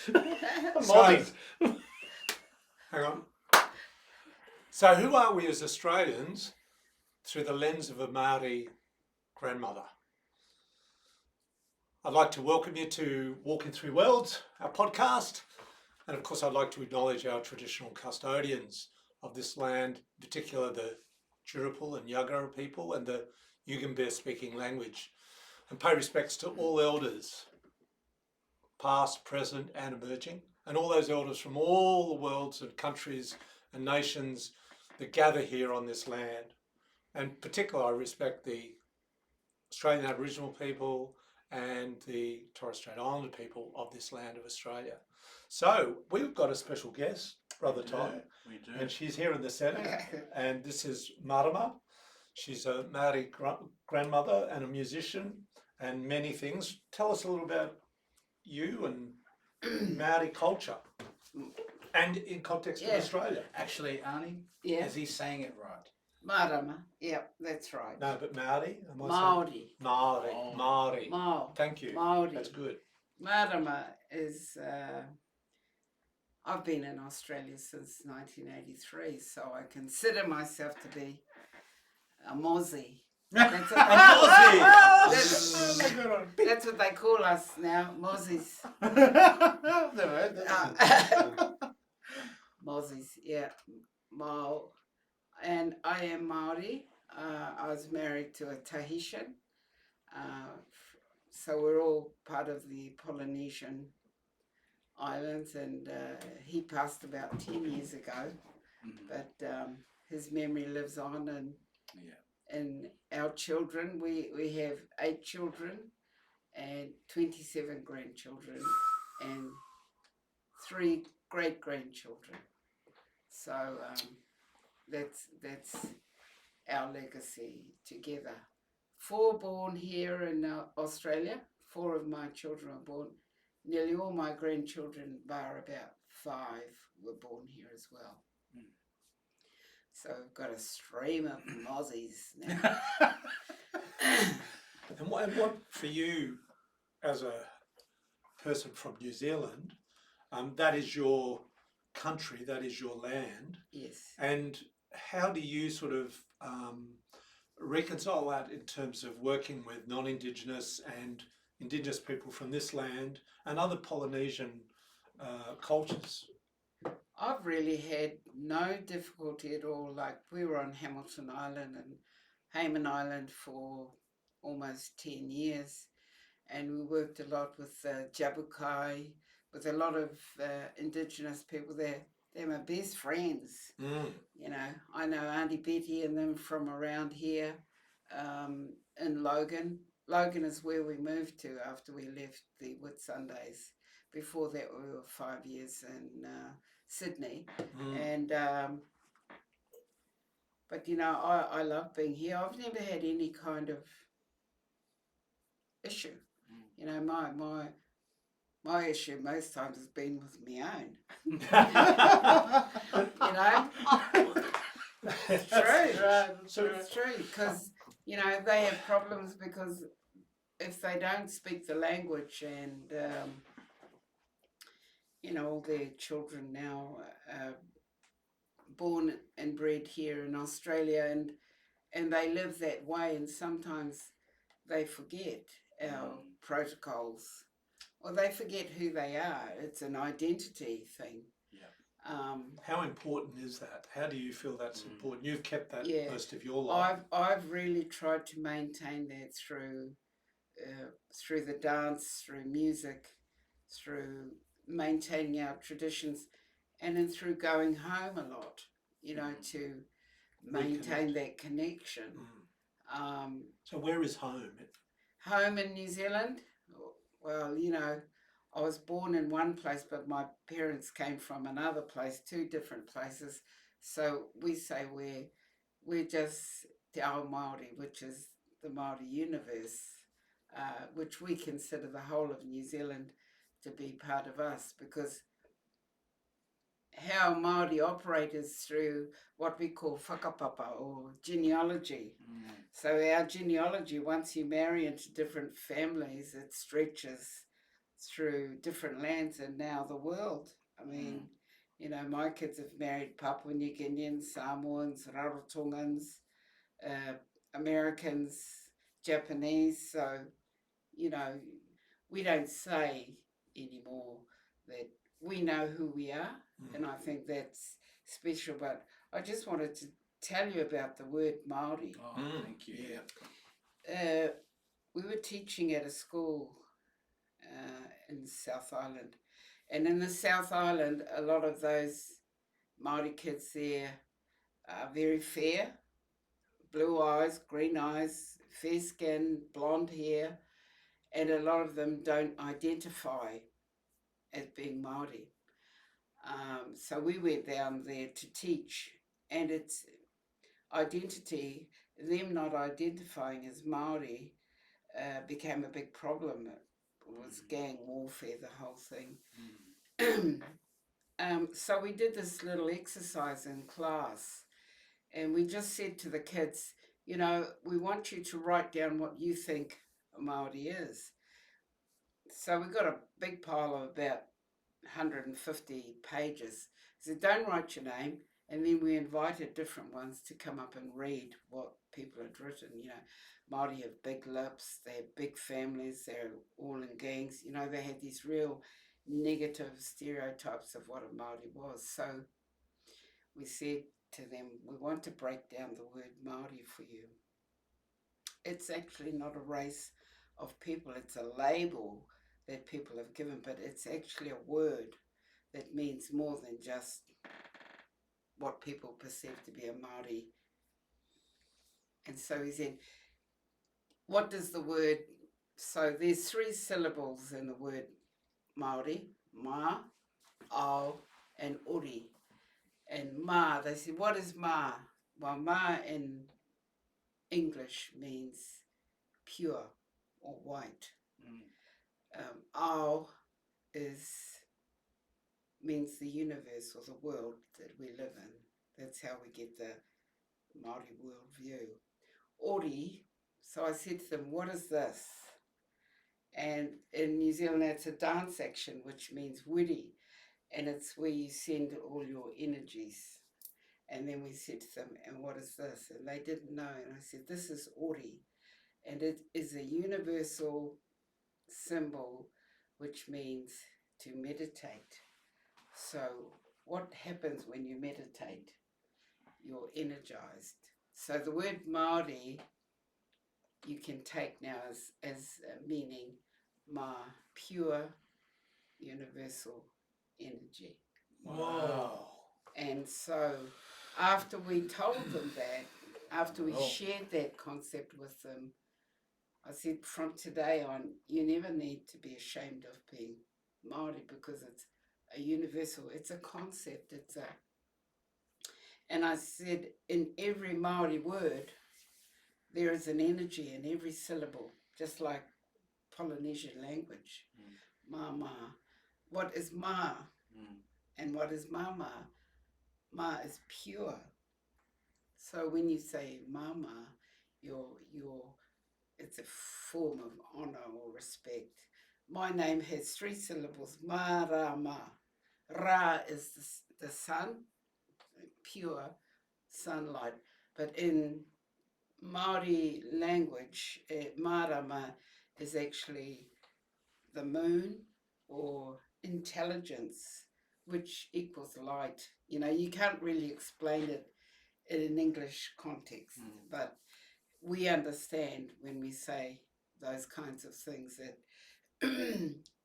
Mozzies. Hang on. So who are we as Australians through the lens of a Maori grandmother? I'd like to welcome you to Walking Through Worlds, our podcast. And of course, I'd like to acknowledge our traditional custodians of this land, in particular the Turrupual and Yarraka people and the Yugambeh speaking language, and pay respects to all elders, past, present and emerging, and all those elders from all the worlds and countries and nations that gather here on this land. And particularly I respect the Australian Aboriginal people and the Torres Strait Islander people of this land of Australia. So we've got a special guest, Brother Todd. We do. And she's here in the centre. And this is Marama. She's a Maori grandmother and a musician and many things. Tell us a little about you and Maori culture and in context of Australia. Actually, Arnie, is he saying it right? Marama, yep, that's right. No, but Maori? Maori. Maori. Oh. Maori. Maori. Thank you. Maori. That's good. Marama is, I've been in Australia since 1983, so I consider myself to be a Mozzie. That's that's what they call us now, Mozzies. Mozzies, yeah. Mao. And I am Maori. I was married to a Tahitian. So we're all part of the Polynesian islands, and he passed about 10 years ago. But his memory lives on, and our children, we have 8 children and 27 grandchildren and 3 great-grandchildren. So that's our legacy together. 4 born here in Australia. 4 of my children were born. Nearly all my grandchildren, bar about 5, were born here as well. So I've got a stream of Mozzies now. And what for you, as a person from New Zealand, that is your country, that is your land. Yes. And how do you sort of reconcile that in terms of working with non-Indigenous and Indigenous people from this land and other Polynesian cultures? I've really had no difficulty at all. Like, we were on Hamilton Island and Hayman Island for almost 10 years, and we worked a lot with Jabukai, with a lot of Indigenous people there. They're my best friends. You know, I know Auntie Betty and them from around here in Logan. Logan is where we moved to after we left the Whitsundays. Before that, we were 5 years in Sydney. And but you know, I love being here. I've never had any kind of issue. You know, my issue most times has been with my own. You know, it's true. It's true, because you know, they have problems because if they don't speak the language, and you know, all their children now are born and bred here in Australia, and they live that way, and sometimes they forget our protocols, or they forget who they are. It's an identity thing. How important is that? How do you feel that's important? You've kept that most of your life. I've really tried to maintain that through the dance, through music, through maintaining our traditions, and then through going home a lot, you know, to maintain that connection. So where is home? Home in New Zealand? Well, you know, I was born in one place, but my parents came from another place, 2 different places. So we say we're just Te Ao Māori, which is the Māori universe, which we consider the whole of New Zealand to be part of us, because how Māori operate is through what we call whakapapa, or genealogy. So our genealogy, once you marry into different families, it stretches through different lands and now the world. I mean, my kids have married Papua New Guineans, Samoans, Rarotongans, Americans, Japanese. So, we don't say anymore that we know who we are, and I think that's special. But I just wanted to tell you about the word Maori. Oh, thank you. Yeah. We were teaching at a school in South Island, and in the South Island, a lot of those Maori kids there are very fair, blue eyes, green eyes, fair skin, blonde hair, and a lot of them don't identify as being Maori. So we went down there to teach, and it's identity, them not identifying as Maori, became a big problem. It was gang warfare, the whole thing. So we did this little exercise in class, and we just said to the kids, we want you to write down what you think a Maori is. So we got a big pile of about 150 pages. So don't write your name, and then we invited different ones to come up and read what people had written. Māori have big lips, they have big families, they're all in gangs. They had these real negative stereotypes of what a Māori was. So we said to them, we want to break down the word Māori for you. It's actually not a race of people, it's a label that people have given, but it's actually a word that means more than just what people perceive to be a Māori. And so he said, what does the word, so there's 3 syllables in the word Māori, ma, ao, and ori. And ma, they said, what is ma? Well, ma in English means pure or white. Ao means the universe or the world that we live in. That's how we get the Māori world view. Ori, so I said to them, what is this? And in New Zealand, it's a dance action, which means wiri, and it's where you send all your energies. And then we said to them, and what is this? And they didn't know. And I said, this is ori, and it is a universal symbol which means to meditate. So what happens when you meditate? You're energized. So the word Māori you can take now as meaning ma, pure universal energy. Wow. And so after we told them that, after we shared that concept with them, I said, from today on, you never need to be ashamed of being Māori, because it's a universal, it's a concept, and I said, in every Māori word, there is an energy in every syllable, just like Polynesian language. Ma. What is ma? And what is mama? Ma is pure. So when you say mama, it's a form of honor or respect. My name has 3 syllables, Marama. Ra is the sun, pure sunlight. But in Maori language, Marama is actually the moon or intelligence, which equals light. You can't really explain it in an English context, but we understand when we say those kinds of things that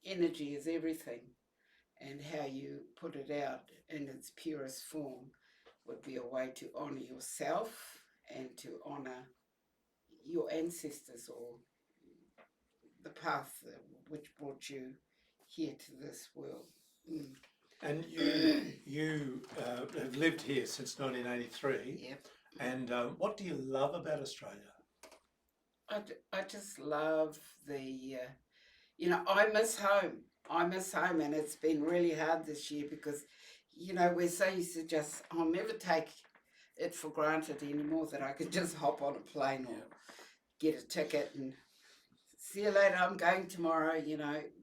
energy is everything, and how you put it out in its purest form would be a way to honor yourself and to honor your ancestors or the path which brought you here to this world. And you have lived here since 1983. Yep. And what do you love about Australia? I just love the, I miss home. And it's been really hard this year because, we're so used to just, I'll never take it for granted anymore that I could just hop on a plane or get a ticket and see you later, I'm going tomorrow,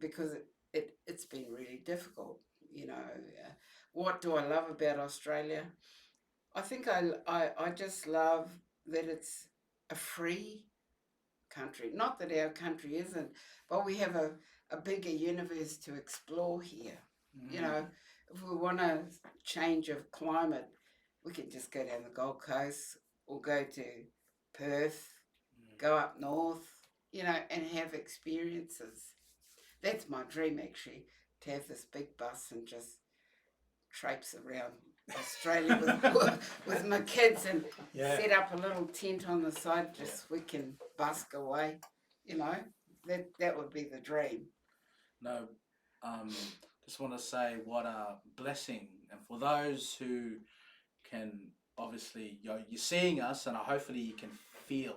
because it's been really difficult. You know, what do I love about Australia? I think I just love that it's a free country. Not that our country isn't, but we have a bigger universe to explore here. You know, if we want a change of climate, we can just go down the Gold Coast or go to Perth, go up north, you know, and have experiences. That's my dream, actually, to have this big bus and just traipse around Australia with my kids and set up a little tent on the side, just we can busk away, you know. That would be the dream. No, just want to say what a blessing, and for those who can obviously, you're seeing us, and hopefully you can feel,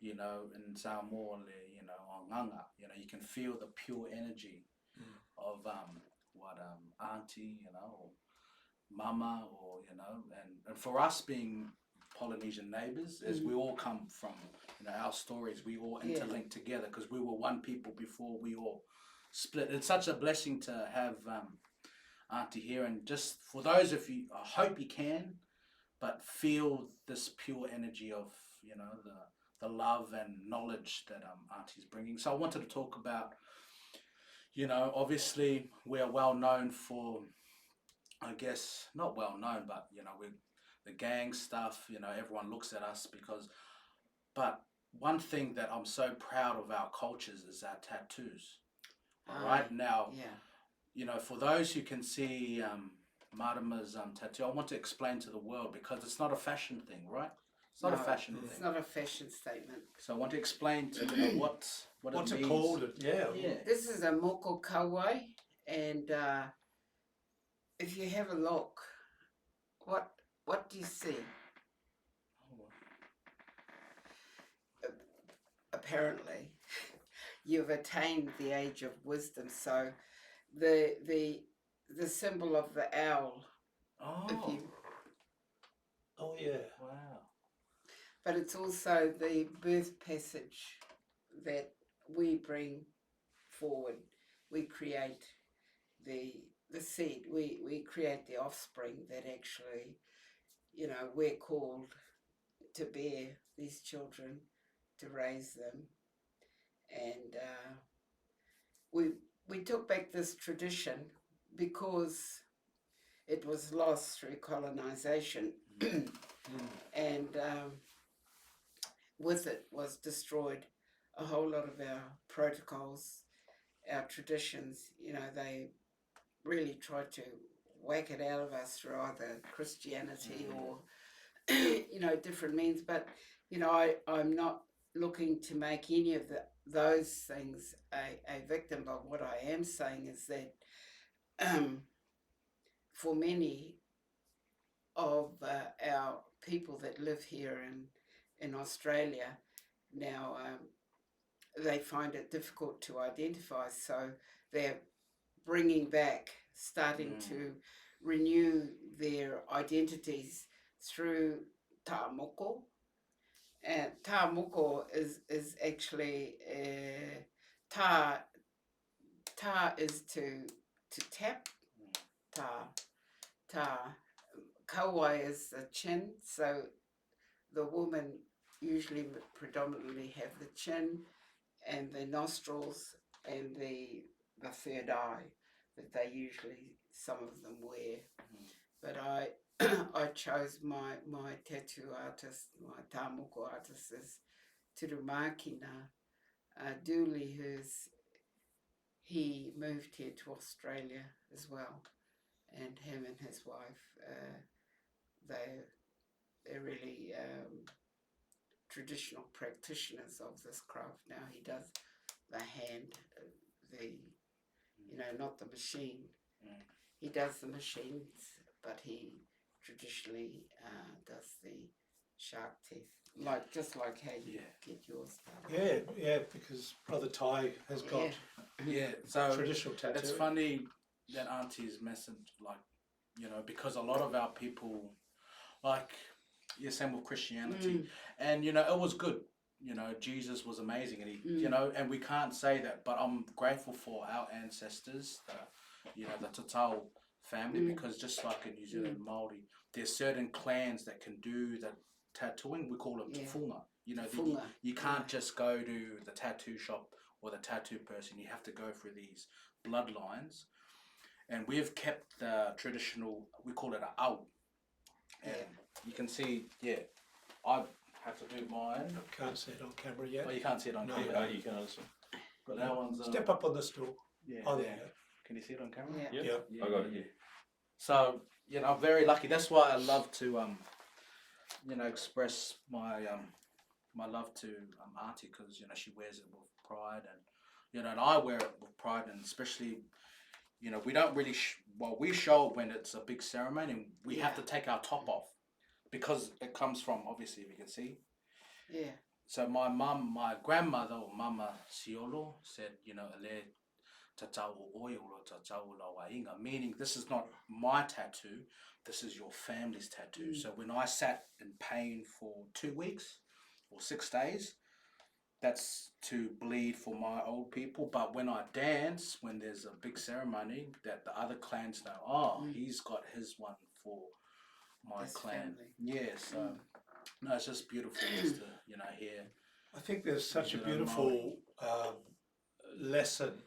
you know, in Samoa, you know, on Nganga, you know, you can feel the pure energy of what auntie, you know, or mama, or you know, and for us being Polynesian neighbours, as we all come from, you know, our stories, we all interlink together because we were one people before we all split. It's such a blessing to have auntie here, and just for those of you, I hope you can, but feel this pure energy of, you know, the love and knowledge that auntie's bringing. So I wanted to talk about, you know, obviously we are well known for, I guess, not well known, but, you know, we're the gang stuff, you know, everyone looks at us because, but one thing that I'm so proud of our cultures is our tattoos. All right, now, you know, for those who can see Marama's tattoo, I want to explain to the world because it's not a fashion thing, right? It's not a fashion thing. It's not a fashion statement. So I want to explain to you what's it called. Yeah. This is a moko kauai, and if you have a look, what do you see? Apparently, you've attained the age of wisdom. So, the symbol of the owl. Oh. Oh yeah. Wow. But it's also the birth passage that we bring forward. We create the seed. We create the offspring that actually, you know, we're called to bear these children, to raise them, and we took back this tradition because it was lost through colonization, and with it was destroyed a whole lot of our protocols, our traditions. You know, they really tried to whack it out of us through either Christianity or, you know, different means. But, you know, I'm not looking to make any of those things a victim. But what I am saying is that for many of our people that live here in Australia now, they find it difficult to identify. So they're bringing back, starting to renew their identities through ta'amoko. And ta'amoko is actually ta is to tap, ta kauai is the chin, so the women usually predominantly have the chin and the nostrils and the third eye that they usually, some of them wear. But I chose my tattoo artist, my tāmoko artist is Turumakina Dooley, he moved here to Australia as well, and him and his wife, they're really traditional practitioners of this craft. Now he does the hand, you know, not the machine. He does the machines, but he traditionally does the shark teeth, just like how you get yours done. Yeah, because Brother Ty has got so traditional tattoo. It's funny that Auntie's message, like, you know, because a lot of our people, like, same with Christianity, and you know, it was good. you know, Jesus was amazing, and he, you know, and we can't say that, but I'm grateful for our ancestors, you know, the Taitu'uga family, because just like in New Zealand Maori, there's certain clans that can do the tattooing. We call them tafunga. You know, you can't just go to the tattoo shop or the tattoo person. You have to go through these bloodlines, and we've kept the traditional. We call it a au, and you can see, I have to do mine. Can't see it on camera yet. Oh, you can't see it on camera. No, you can also. But that one's Step up on the stool. Yeah. Oh, there you go. Can you see it on camera? Yeah. I got it here. So, you know, I'm very lucky. That's why I love to, you know, express my my love to Auntie, because, you know, she wears it with pride, and, you know, and I wear it with pride, and especially, you know, we don't really, we show it when it's a big ceremony, and we have to take our top off, because it comes from, obviously, if you can see. Yeah. So my grandmother, or Mama Siolo, said, you know, ele tatau oil or tatau lawainga, meaning this is not my tattoo, this is your family's tattoo. So when I sat in pain for 2 weeks or 6 days, that's to bleed for my old people. But when I dance, when there's a big ceremony, that the other clans know, he's got his one for my clan. Family. Yeah, so no, it's just beautiful just to, you know, hear. I think there's such a beautiful lesson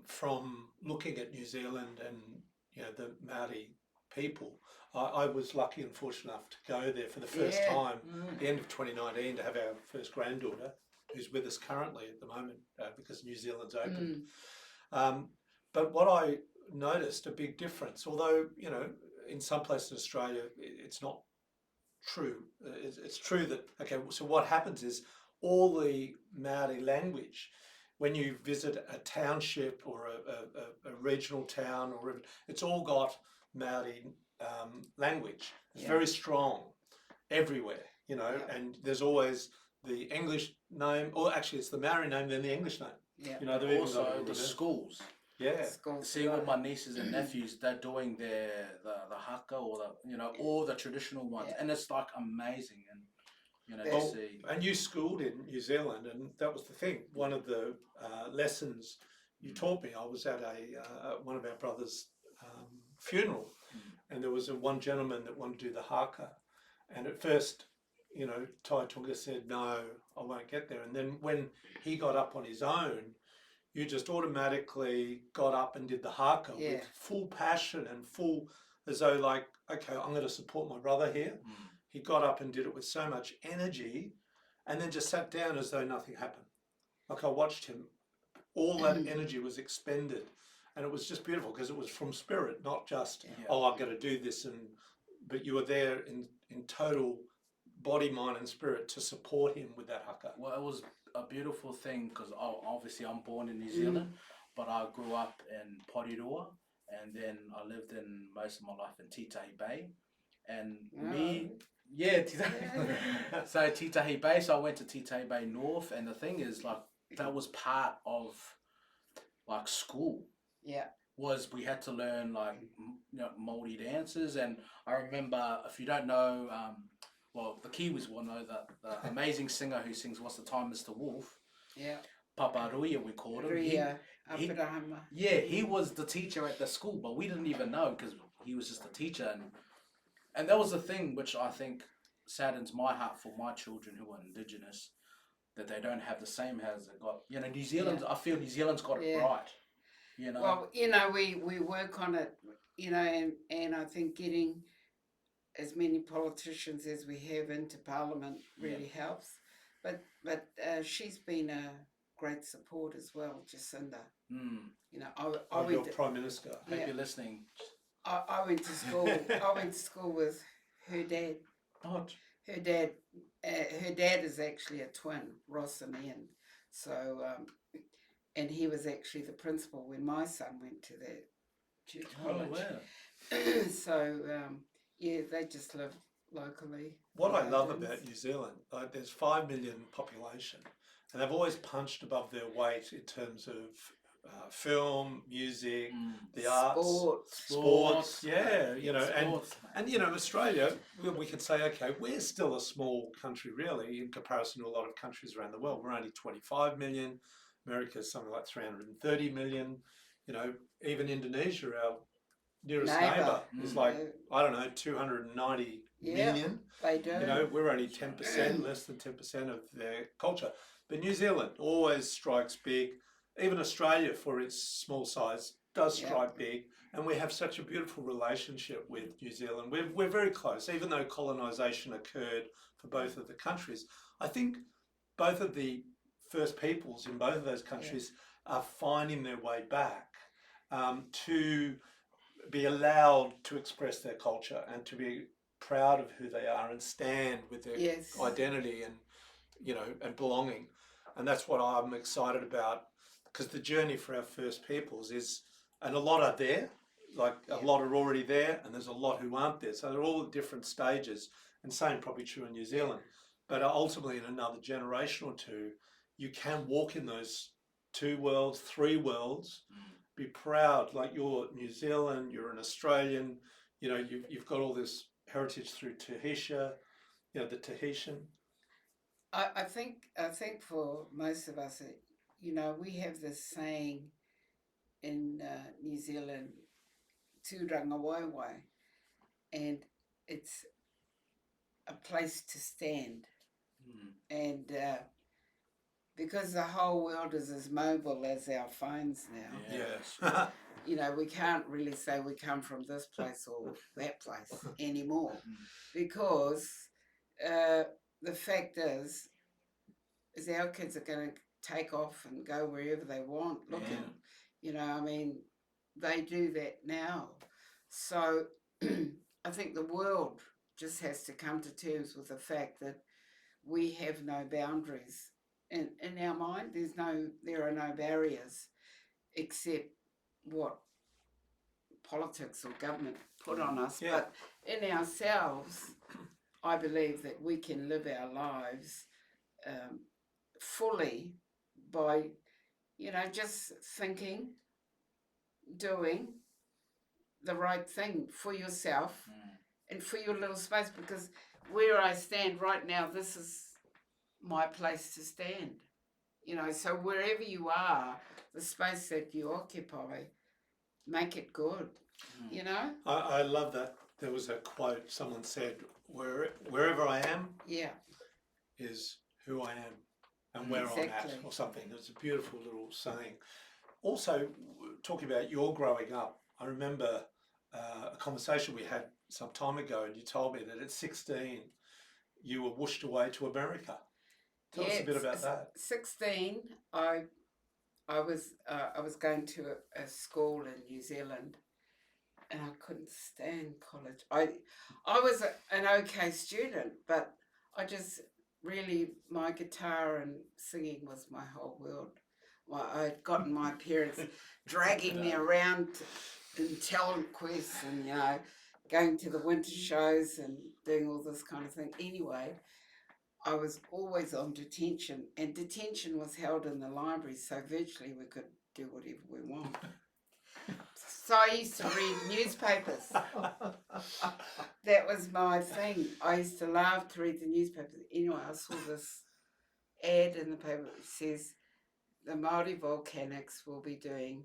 from looking at New Zealand and, you know, the Maori people. I was lucky and fortunate enough to go there for the first time at the end of 2019 to have our first granddaughter, who's with us currently at the moment because New Zealand's open. But what I noticed, a big difference, although, you know, in some places in Australia it's not true. It's true that, okay, so what happens is all the Maori language, when you visit a township or a regional town, or it's all got Maori language. It's very strong everywhere, you know, and there's always the English name, or actually it's the Maori name, then the English name. Yeah. You know, they've even got Also it the schools. Yeah. See, all my nieces and nephews, they're doing the haka, or the, you know, all the traditional ones, and it's like amazing, and, you know, to see. And you schooled in New Zealand, and that was the thing. One of the lessons you taught me, I was at one of our brothers' funeral, and there was one gentleman that wanted to do the haka, and at first, you know, Taitu'uga said, no, I won't get there. And then when he got up on his own, you just automatically got up and did the haka with full passion and full, as though like, okay, I'm going to support my brother here. He got up and did it with so much energy, and then just sat down as though nothing happened. Like, I watched him, all that energy was expended, and it was just beautiful because it was from spirit, not just, oh, I've got to do this, but you were there in total body, mind and spirit to support him with that haka. Well, it was a beautiful thing, because obviously I'm born in New Zealand, but I grew up in Porirua, and then I lived in most of my life in Titahi Bay, and so Titahi Bay, so I went to Titahi Bay North, and the thing is, like, that was part of, like, school. Was we had to learn, like, you know, Maori dances, and I remember, if you don't know, well, the Kiwis will know that the amazing singer who sings "What's the Time, Mr. Wolf," Papa Ruia, we called him. He was the teacher at the school, but we didn't even know, because he was just a teacher, and that was the thing which I think saddens my heart for my children who are Indigenous, that they don't have the same as they got. You know, New Zealand. I feel New Zealand's got it right. You know. Well, you know, we work on it. You know, and I think getting as many politicians as we have into Parliament really helps. But she's been a great support as well, Jacinda. You know, I went your to, Prime Minister. I hope you're listening. I went to school. I went to school with her dad. Her dad is actually a twin, Ross and Ian. So, and he was actually the principal when my son went to the college. Wow. So, they just live locally. What I love about New Zealand, like, there's 5 million population, and they've always punched above their weight in terms of film, music, Mm. the arts, sports, yeah, you know, Sports, mate. and you know, Australia, we can say, okay, we're still a small country, really, in comparison to a lot of countries around the world. We're only 25 million. America's something like 330 million. You know, even Indonesia, our nearest neighbour, is like, I don't know, 290 million. They do. You know, we're only 10%, less than 10% of their culture. But New Zealand always strikes big. Even Australia, for its small size, does strike big. And we have such a beautiful relationship with New Zealand. We're very close, even though colonisation occurred for both of the countries. I think both of the first peoples in both of those countries are finding their way back to be allowed to express their culture and to be proud of who they are and stand with their identity and, you know, and belonging. And that's what I'm excited about, because the journey for our first peoples is, and a lot are there, like a lot are already there, and there's a lot who aren't there. So they're all at different stages, and same probably true in New Zealand. But ultimately in another generation or two, you can walk in those 2 worlds, 3 worlds, be proud, like you're New Zealand, you're an Australian, you know, you've got all this heritage through Tahitian, you know, the Tahitian. I think for most of us, you know, we have this saying in New Zealand, tūranga waiwai, and it's a place to stand. And because the whole world is as mobile as our phones now, Yes. you know, we can't really say we come from this place or that place anymore, because the fact is our kids are going to take off and go wherever they want looking. You know, I mean, they do that now. So I think the world just has to come to terms with the fact that we have no boundaries. In our mind, there are no barriers except what politics or government put on us. But in ourselves, I believe that we can live our lives fully by, you know, just thinking, doing the right thing for yourself and for your little space. Because where I stand right now, this is my place to stand. You know, so wherever you are, the space that you occupy, make it good. You know? I love that. There was a quote someone said, wherever I am is who I am and where I'm at, or something. It was a beautiful little saying. Also, talking about your growing up, I remember a conversation we had some time ago, and you told me that at 16 you were whooshed away to America. Tell us a bit about that. 16, I was going to a school in New Zealand, and I couldn't stand college. I was an okay student, but I just really, my guitar and singing was my whole world. I'd gotten my parents dragging me around in talent quests and, you know, going to the winter shows and doing all this kind of thing. Anyway, I was always on detention, and detention was held in the library, so virtually we could do whatever we want. So I used to read newspapers. That was my thing. I used to love to read the newspapers. Anyway, I saw this ad in the paper which says the Maori Volcanics will be doing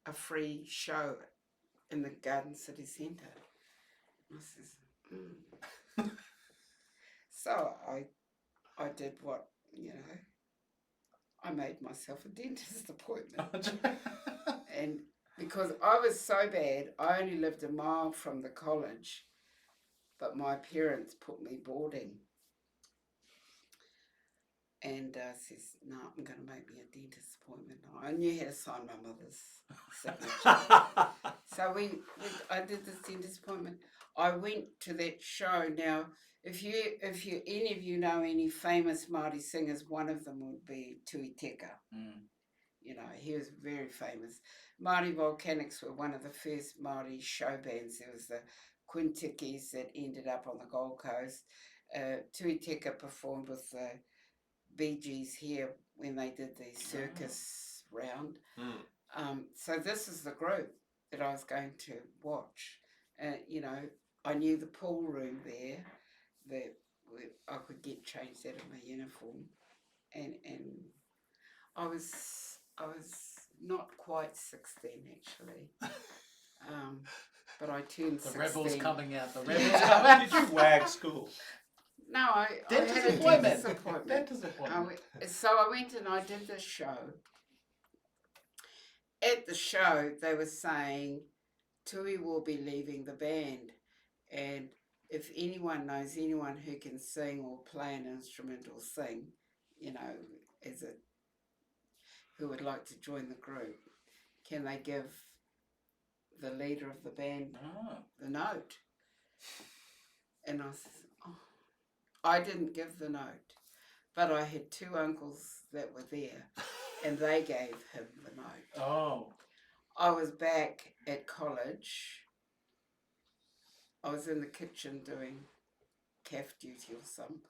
a free show in the Garden City Centre. I says, So I did what, you know, I made myself a dentist appointment. And because I was so bad, I only lived a mile from the college, but my parents put me boarding. And says, no, I'm going to make me a dentist appointment. I knew how to sign my mother's signature. So I did this dentist appointment. I went to that show. Now, if any of you know any famous Māori singers, one of them would be Taitu'uga. You know, he was very famous. Māori Volcanics were one of the first Māori show bands. There was the Quintikis that ended up on the Gold Coast. Taitu'uga performed with the Bee Gees here when they did the circus round. Mm. So this is the group that I was going to watch. You know, I knew the pool room there that I could get changed out of my uniform, and I was not quite 16 actually, but I turned 16. The rebels coming out. The rebels coming. Did you wag school? No, I Dentist had a appointment. dentist appointment. Dentist appointment. So I went and I did the show. At the show, they were saying Tui will be leaving the band, and if anyone knows anyone who can sing or play an instrument or sing, you know, who would like to join the group, can they give the leader of the band the note? And I said, oh. I didn't give the note, but I had two uncles that were there, and they gave him the note. Oh. I was back at college. I was in the kitchen doing calf duty or some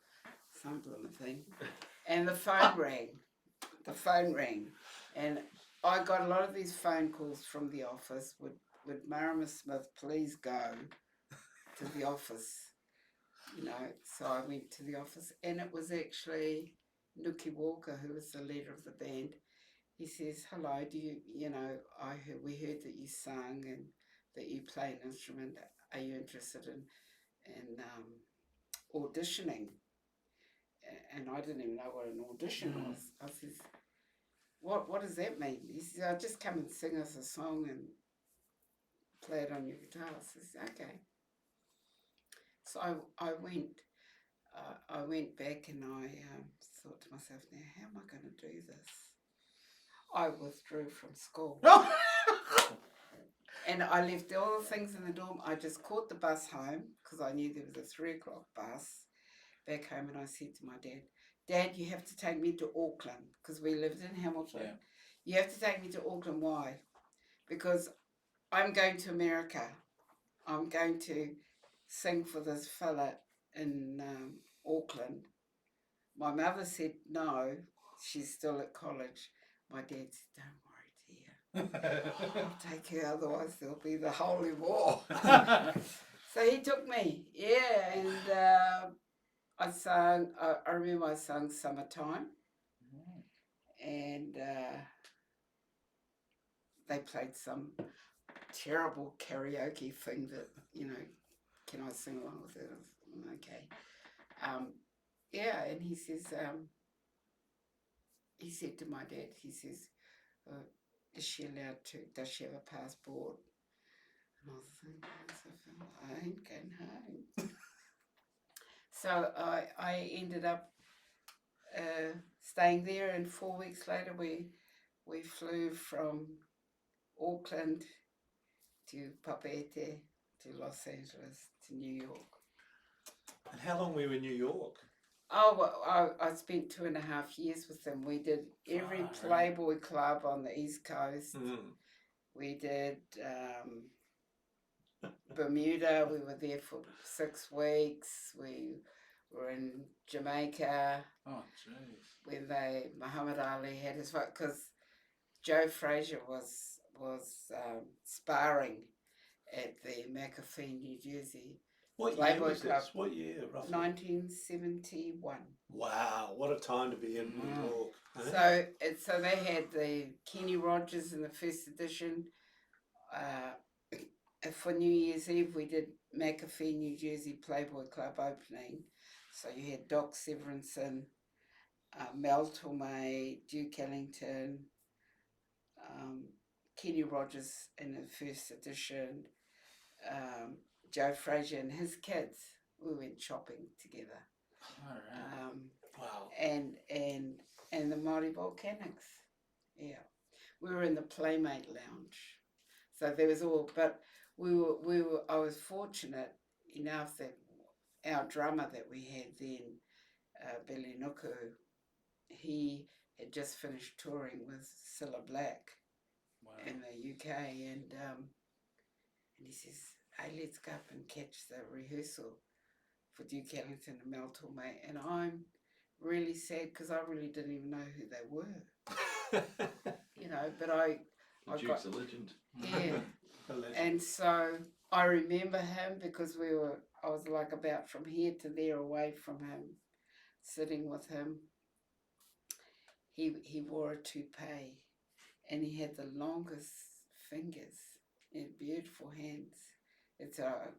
blooming thing, and the phone rang. The phone rang, and I got a lot of these phone calls from the office. Would Marama Smith please go to the office? You know, so I went to the office, and it was actually Nuki Walker, who was the leader of the band. He says, hello, we heard that you sang and that you play an instrument. Are you interested in auditioning? And I didn't even know what an audition was. I says, what does that mean? He says, I'll just come and sing us a song and play it on your guitar. I says, okay. So I went back and I thought to myself, now how am I going to do this? I withdrew from school. And I left all the things in the dorm. I just caught the bus home because I knew there was a 3 o'clock bus back home, and I said to my dad, Dad, you have to take me to Auckland, because we lived in Hamilton. Yeah. You have to take me to Auckland. Why? Because I'm going to America. I'm going to sing for this fella in Auckland. My mother said no, she's still at college. My dad said, don't worry, dear. I'll take her, otherwise there'll be the holy war. So he took me, and I sang, I remember I sang Summertime, and they played some terrible karaoke thing that, you know, can I sing along with it? Okay. And he says, he said to my dad, he says, is she allowed to, does she have a passport? And I was thinking, I ain't going home. So I ended up staying there, and 4 weeks later we flew from Auckland to Papeete to Los Angeles to New York. And how long were you in New York? Oh, well, I spent 2.5 years with them. We did every Playboy club on the East Coast. We did Bermuda. We were there for 6 weeks. We were in Jamaica. Oh, jeez. When Muhammad Ali had his fight, because Joe Frazier was sparring at the McAfee, New Jersey. What Playboy year was Club. this? What year, roughly? 1971. Wow, what a time to be in New York. So they had the Kenny Rogers in the first edition. For New Year's Eve, we did McAfee, New Jersey Playboy Club opening. So you had Doc Severinsen, Mel Torme, Duke Ellington, Kenny Rogers in the first edition, Joe Frazier and his kids. We went shopping together. Wow. And the Maori Volcanics. Yeah. We were in the Playmate Lounge. So there was all, but I was fortunate enough that our drummer that we had then, Billy Nuku, he had just finished touring with Cilla Black in the UK, and he says, hey, let's go up and catch the rehearsal for Duke Ellington and Mel Torme. And I'm really sad because I really didn't even know who they were. You but I The got, Duke's a legend. yeah. The legend. And so I remember him because I was like about from here to there away from him, sitting with him. He wore a toupee and he had the longest fingers and beautiful hands. I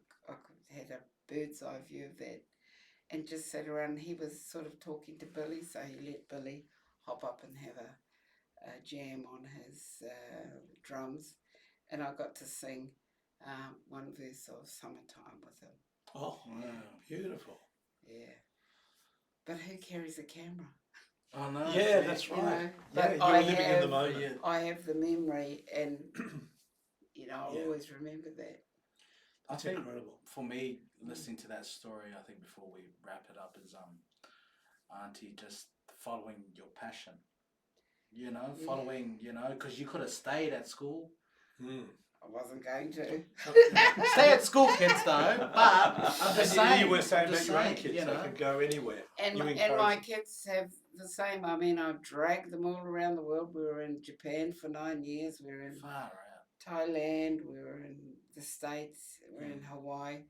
had a bird's eye view of that and just sat around. He was sort of talking to Billy, so he let Billy hop up and have a jam on his drums. And I got to sing one verse of Summertime with him. Oh, wow. Beautiful. Yeah. But who carries a camera? Oh no. Yeah, that's You right. know? Yeah, But you're I living in the have, moment. I have the memory, and I'll Yeah. always remember that. I That's think incredible. for me, listening to that story, I think before we wrap it up, is Auntie just following your passion. Following, because you could have stayed at school. Mm. I wasn't going to. Stay at school, kids, though. But I'm just saying. You were saying I'm about just your own saying, kids, they could go anywhere. And You my encourage kids have the same. I mean, I've dragged them all around the world. We were in Japan for 9 years. We were in Far out. Thailand. We were in the States. We were in Hawaii.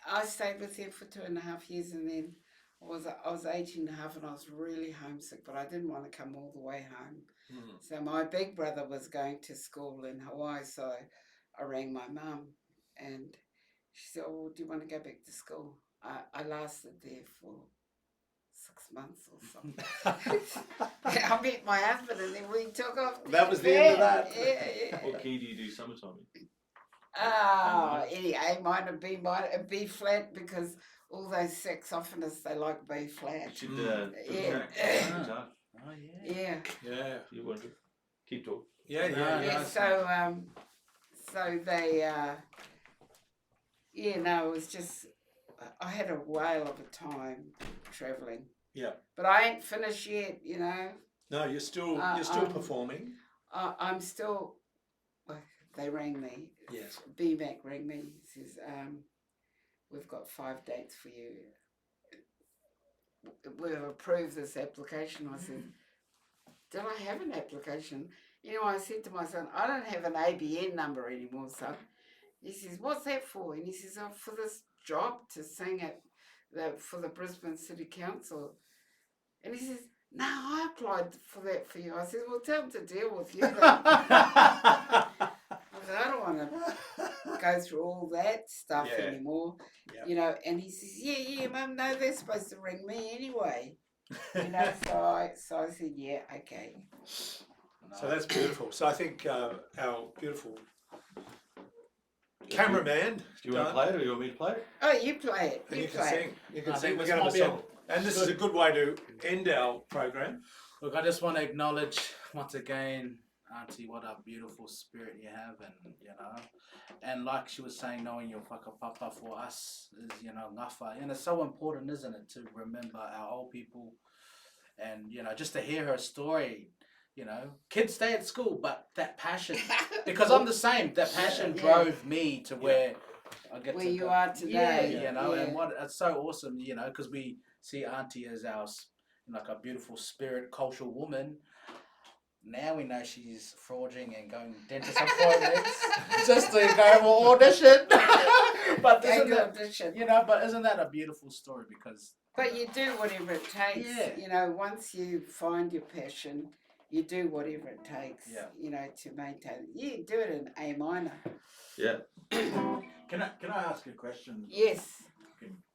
I stayed with them for 2.5 years, and then I was 18 and a half, and I was really homesick, but I didn't want to come all the way home. Mm. So my big brother was going to school in Hawaii, so I rang my mum, and she said, "Oh, do you want to go back to school?" I lasted there for 6 months or something. I met my husband, and then we took off. That was the end of that. Yeah. What key do you do summertime in? Any A minor, B minor, B flat, because all those saxophonists, they like B flat. You should Yeah. guitar. Oh yeah. Yeah. Yeah. You wonder. Keep talking. Yeah, No, yeah, no, yeah. So they, it was just, I had a whale of a time travelling. Yeah. But I ain't finished yet, No, you're still performing. I'm still, they rang me. Yes. BMAC rang me, says, we've got 5 dates for you. We've approved this application. I said, did I have an application? I said to my son, I don't have an ABN number anymore, son. He says, what's that for? And he says, oh, for this job to sing for the Brisbane City Council. And he says, no, I applied for that for you. I said, well, tell them to deal with you then. I said, I don't want to go through all that stuff anymore. Yeah. And he says, yeah, Mum, no, they're supposed to ring me anyway. So I said, yeah, okay. So that's beautiful. So I think our beautiful cameraman. Do you want to play it or you want me to play it? Oh, you play it. And you can play sing. You can I sing. think We're this going to might have be a song. And this is a good way to end our program. Look, I just want to acknowledge once again, Auntie, what a beautiful spirit you have, and and like she was saying, knowing your whakapapa for us is, ngafa, and it's so important, isn't it, to remember our old people, and just to hear her story. Kids stay at school, but that passion, because I'm the same. That passion drove me to where I get where to you go. are today. And it's so awesome, because we see Auntie as our like a beautiful spirit, cultural woman. Now we know she's forging and going dentist appointments just to go for audition. But isn't that a beautiful story? Because you do whatever it takes. Once you find your passion, you do whatever it takes. To maintain. You do it in A minor. Yeah. Can I ask a question? Yes.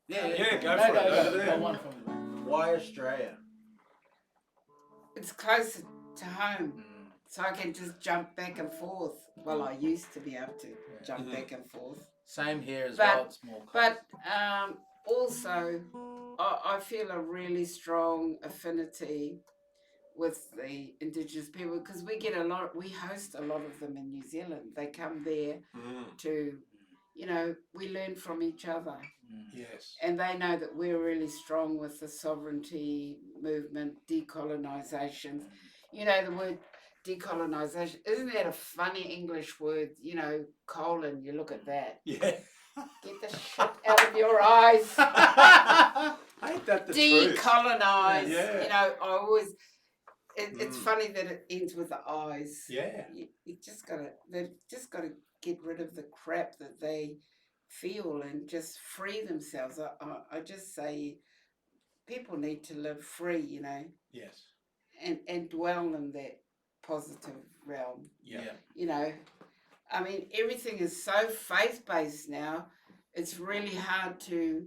Yeah, go for it. Over there. Why Australia? It's closer to home, so I can just jump back and forth. Well, I used to be able to jump back and forth. Same here as well. It's more. But also, I feel a really strong affinity with the Indigenous people because we host a lot of them in New Zealand. They come there to, we learn from each other. Yes. And they know that we're really strong with the sovereignty movement, decolonisation. The word decolonisation, isn't that a funny English word? Colon, you look at that. Yeah. Get the shit out of your eyes. Ain't that the truth? Decolonise. Yeah. I always, it's funny that it ends with the eyes. Yeah. You just gotta, they've just got to get rid of the crap that they feel and just free themselves. I just say people need to live free, you know, Yes. and dwell in that positive realm. Yeah. You know, I mean, everything is so faith-based now. It's really hard to,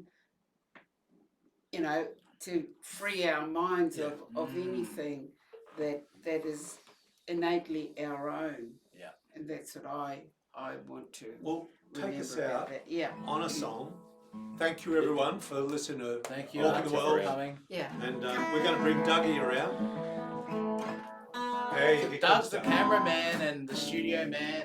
you know, to free our minds of anything that is innately our own. Yeah. And that's what I want to Well, take remember us about out that. Yeah. on a song. Thank you, everyone, for listening to Thank you Walking the for World. coming. Yeah. And we're going to bring Dougie around. Hey, here Doug's comes the Doug. cameraman and the studio man.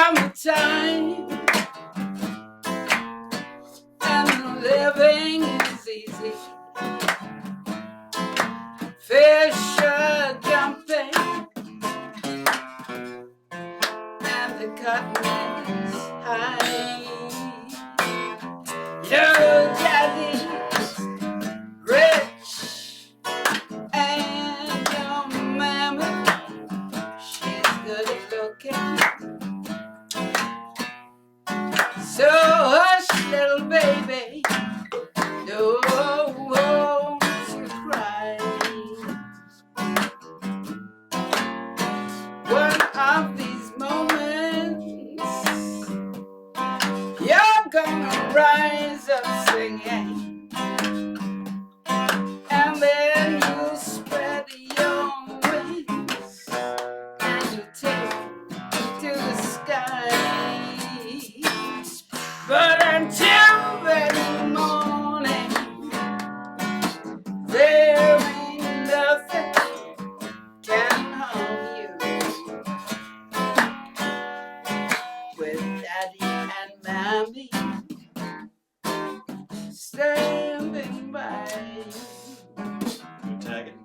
Summertime and living is easy. Fish are jumping and the cotton is high. Your daddy's rich and your mama, she's good looking. So hush, little baby, don't you cry. One of these moments, you're gonna rise up singing, and then you'll spread your wings and you take to the sky. But until that morning, there ain't nothing can harm you. With Daddy and Mommy standing by. Tag it.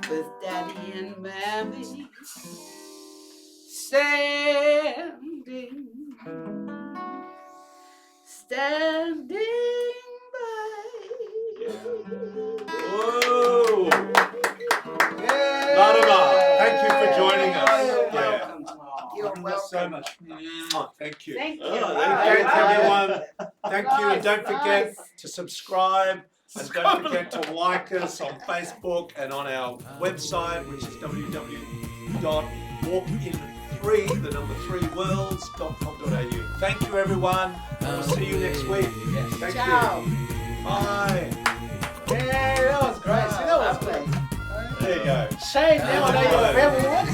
With Daddy and Mommy standing by. Whoa! Marama, thank you for joining us. You're Yeah. welcome. You're welcome. So much. Oh, thank you. Thank you. Oh, Okay, Bye. everyone. Thank you, and don't Nice, forget nice. to subscribe, and don't forget to like us on Facebook and on our website, which is www.walkin3worlds.com.au. Thank you, everyone. We'll see you next week. Thank Ciao. you. Bye. Yeah, that was great. See, that was Lovely. There you go. shame now I know your family. What's